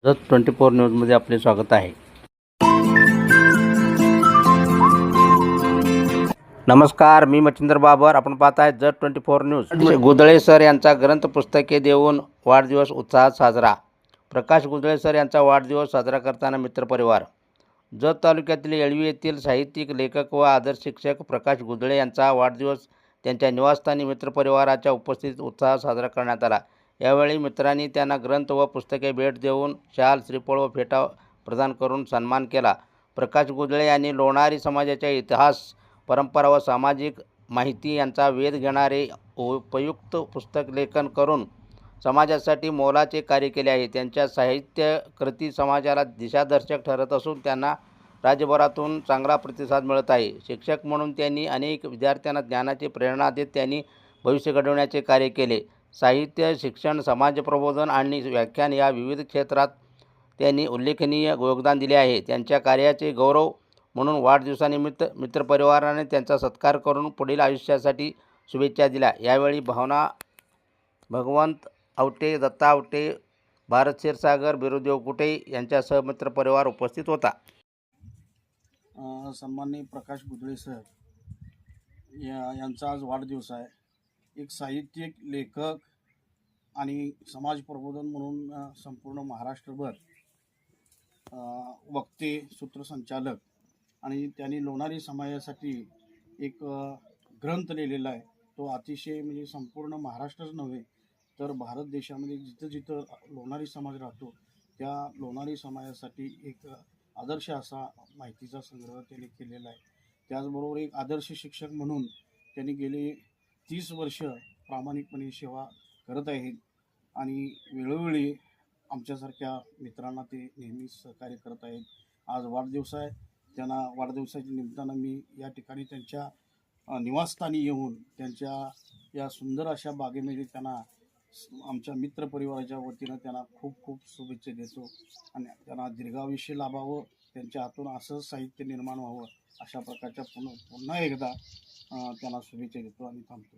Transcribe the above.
जत 24 न्यूजमध्ये आपले स्वागत आहे. नमस्कार, मी मच्छिंद्र बाबर. आपण पाहत आहे जत 24 न्यूज. गुदळे सर यांचा ग्रंथ पुस्तके देऊन वाढदिवस उत्साहात साजरा. प्रकाश गुदळे सर यांचा वाढदिवस साजरा करताना मित्रपरिवार. जत तालुक्यातील येळवी येथील साहित्यिक, लेखक व आदर्श शिक्षक प्रकाश गुदळे यांचा वाढदिवस त्यांच्या निवासस्थानी मित्रपरिवाराच्या उपस्थितीत उत्साहात साजरा करण्यात आला. यावेळी मित्रांनी त्यांना ग्रंथ व पुस्तके भेट देऊन शाल, श्रीफळ व फेटा प्रदान करून सन्मान केला. प्रकाश गुदळे यांनी लोणारी समाजाचा इतिहास, परंपरा व सामाजिक माहिती यांचा वेध घेणारे उपयुक्त पुस्तक लेखन करून समाजासाठी मोलाचे कार्य केले आहे. त्यांच्या साहित्य कृती समाजाला दिशादर्शक ठरत असून त्यांना राज्यभरातून चांगला प्रतिसाद मिळत आहे. शिक्षक म्हणून त्यांनी अनेक विद्यार्थ्यांना ज्ञानाची प्रेरणा देत त्यांनी भविष्य घडवण्याचे कार्य केले. साहित्य, शिक्षण, समाजप्रबोधन आणि व्याख्यान या विविध क्षेत्रात त्यांनी उल्लेखनीय योगदान दिले आहे. त्यांच्या कार्याचे गौरव म्हणून वाढदिवसानिमित्त मित्रपरिवाराने त्यांचा सत्कार करून पुढील आयुष्यासाठी शुभेच्छा दिल्या. यावेळी भावना भगवंत आवटे, दत्ता आवटे, भारत क्षीरसागर, बिरुदेव कुटे यांच्यासह मित्रपरिवार उपस्थित होता. सन्माननीय प्रकाश गुदळे सर यांचा आज वाढदिवस आहे. एक साहित्यिक, लेखक आणि समाज प्रबोधन म्हणून संपूर्ण महाराष्ट्रभर वक्ते, सूत्रसंचालक आणि त्यांनी लोणारी समाजासाठी एक ग्रंथ लिहिलेला आहे. तो अतिशय म्हणजे संपूर्ण महाराष्ट्रच नव्हे तर भारत देशामध्ये जिथं जिथं लोणारी समाज राहतो त्या लोणारी समाजासाठी एक आदर्श असा माहितीचा संग्रह त्यांनी केलेला आहे. त्याचबरोबर एक आदर्श शिक्षक म्हणून त्यांनी गेली 30 वर्ष प्रामाणिकपणे सेवा करत आहेत आणि वेळोवेळी आमच्यासारख्या मित्रांना ते नेहमी सहकार्य करत आहेत. आज वाढदिवस आहे. त्यांना वाढदिवसाच्या निमित्तानं मी या ठिकाणी त्यांच्या निवासस्थानी येऊन त्यांच्या या सुंदर अशा बागेमध्ये त्यांना आमच्या मित्रपरिवाराच्या वतीनं त्यांना खूप खूप शुभेच्छा देतो आणि त्यांना दीर्घायुष्य लाभावं, त्यांच्या हातून असंच साहित्य निर्माण व्हावं अशा प्रकारच्या पुन्हा एकदा त्यांना शुभेच्छा देतो आणि थांबतो.